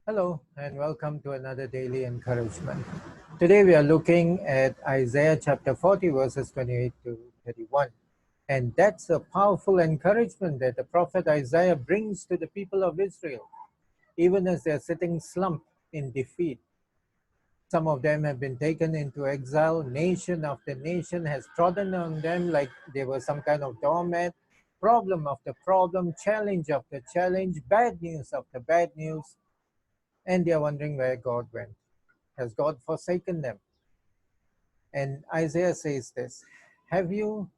Hello, and welcome to another daily encouragement. Today we are looking at Isaiah chapter 40, verses 28 to 31. And that's a powerful encouragement that the prophet Isaiah brings to the people of Israel, even as they're sitting slumped in defeat. Some of them have been taken into exile. Nation after nation has trodden on them like they were some kind of doormat. Problem after problem, challenge after challenge, bad news after bad news. And they are wondering where God went. Has God forsaken them? And Isaiah says this: Have you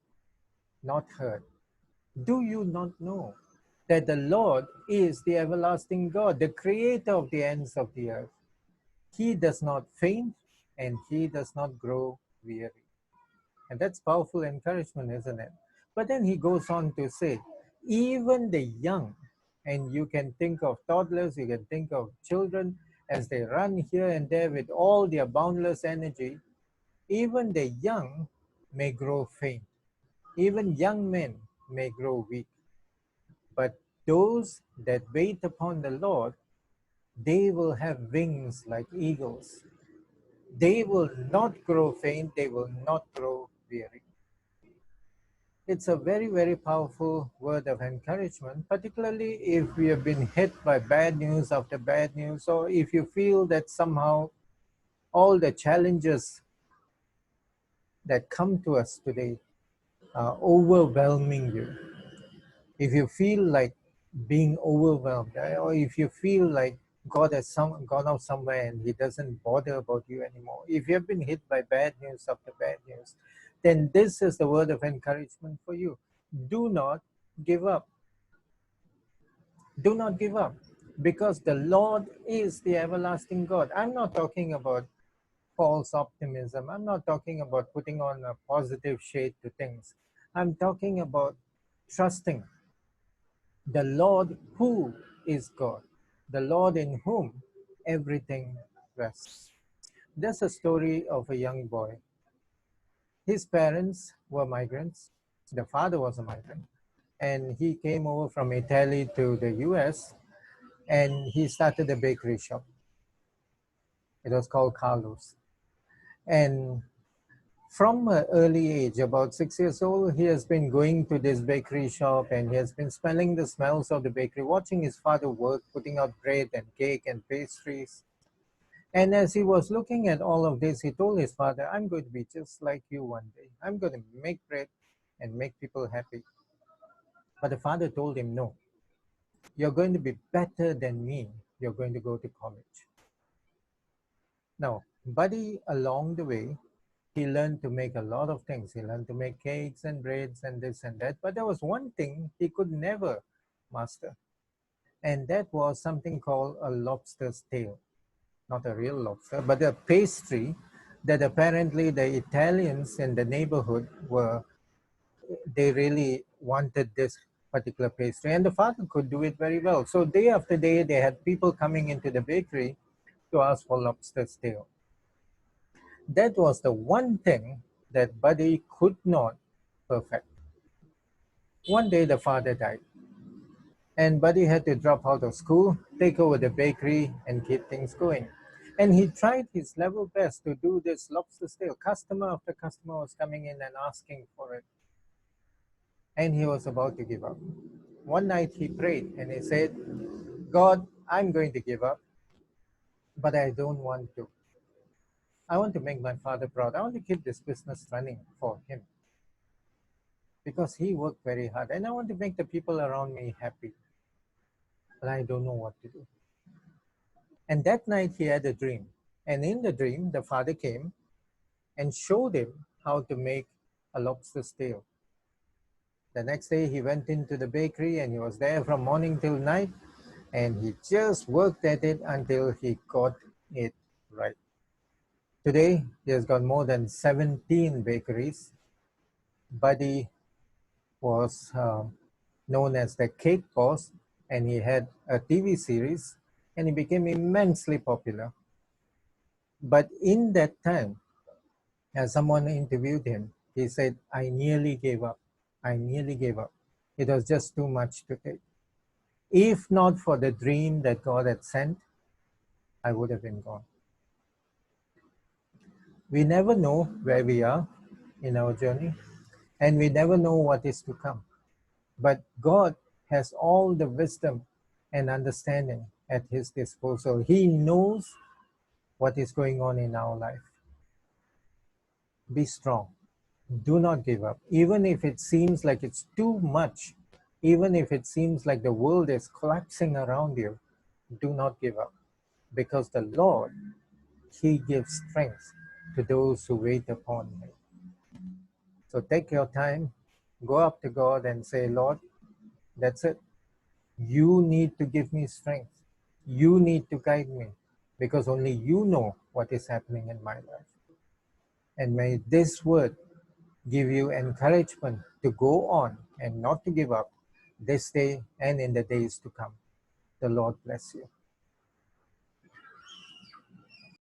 not heard? Do you not know that the Lord is the everlasting God, the creator of the ends of the earth? He does not faint and he does not grow weary. And that's powerful encouragement, isn't it? But then he goes on to say, even the young, and you can think of toddlers, you can think of children as they run here and there with all their boundless energy, even the young may grow faint. Even young men may grow weak. But those that wait upon the Lord, they will have wings like eagles. They will not grow faint, they will not grow weary. It's a very, very powerful word of encouragement, particularly if we have been hit by bad news after bad news, or if you feel that somehow all the challenges that come to us today are overwhelming you. If you feel like being overwhelmed, or if you feel like God has gone out somewhere and He doesn't bother about you anymore, if you have been hit by bad news after bad news, then this is the word of encouragement for you. Do not give up. Do not give up, because the Lord is the everlasting God. I'm not talking about false optimism. I'm not talking about putting on a positive shade to things. I'm talking about trusting the Lord who is God, the Lord in whom everything rests. There's a story of a young boy. His parents were migrants. The father was a migrant, and he came over from Italy to the US, and he started a bakery shop. It was called Carlos. And from an early age, about 6 years old, he has been going to this bakery shop and he has been smelling the smells of the bakery, watching his father work, putting out bread and cake and pastries. And as he was looking at all of this, he told his father, I'm going to be just like you one day. I'm going to make bread and make people happy. But the father told him, no, you're going to be better than me. You're going to go to college. Now, Buddy, along the way, he learned to make a lot of things. He learned to make cakes and breads and this and that. But there was one thing he could never master, and that was something called a lobster's tail. Not a real lobster, but a pastry that apparently the Italians in the neighborhood they really wanted this particular pastry. And the father could do it very well. So day after day, they had people coming into the bakery to ask for lobster's tail. That was the one thing that Buddy could not perfect. One day the father died, and Buddy had to drop out of school, take over the bakery, and keep things going. And he tried his level best to do this lobster tail. Customer after customer was coming in and asking for it, and he was about to give up. One night he prayed and he said, God, I'm going to give up, but I don't want to. I want to make my father proud. I want to keep this business running for him because he worked very hard. And I want to make the people around me happy, but I don't know what to do. And that night he had a dream. And in the dream, the father came and showed him how to make a lobster's tail. The next day he went into the bakery and he was there from morning till night, and he just worked at it until he got it right. Today, he has got more than 17 bakeries. Buddy was known as the Cake Boss, and he had a TV series, and he became immensely popular. But in that time, as someone interviewed him, he said, I nearly gave up. I nearly gave up. It was just too much to take. If not for the dream that God had sent, I would have been gone. We never know where we are in our journey, and we never know what is to come. But God has all the wisdom and understanding at His disposal. He knows what is going on in our life. Be strong. Do not give up. Even if it seems like it's too much, even if it seems like the world is collapsing around you, do not give up. Because the Lord, He gives strength to those who wait upon Him. So take your time, go up to God and say, Lord, that's it. You need to give me strength. You need to guide me because only you know what is happening in my life. And may this word give you encouragement to go on and not to give up this day and in the days to come. The Lord bless you.